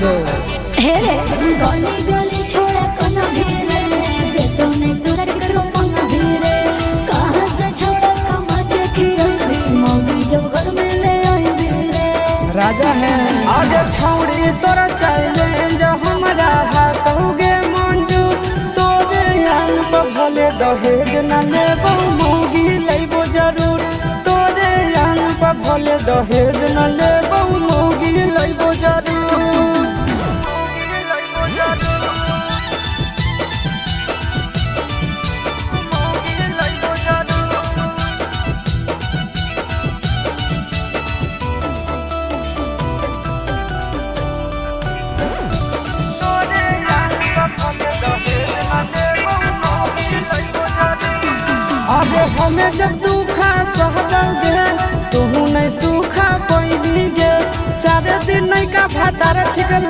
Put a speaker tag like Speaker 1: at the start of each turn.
Speaker 1: दो।
Speaker 2: हे रे गली गली छोड़ा कोनो भीरे दे तो नहीं तोरा करो मन भीरे कहां से छोड़ा कमा के खियाई मौगी जब घर में ले आई भीरे
Speaker 1: राजा है
Speaker 3: आगे छौड़ी तोरा चैलेंज हमरा कहूगे मंजू तोरे आन पर भले दहेज न लेबो मौगी लेबो जरूर तोरे आन पर भले दहेज न लेबो मौगी लेबो जरूर। अरे हमें जब दुखा सहबोगे तू नहीं सूखा पैनी गे 4 दिन नहीं का भातार ठीक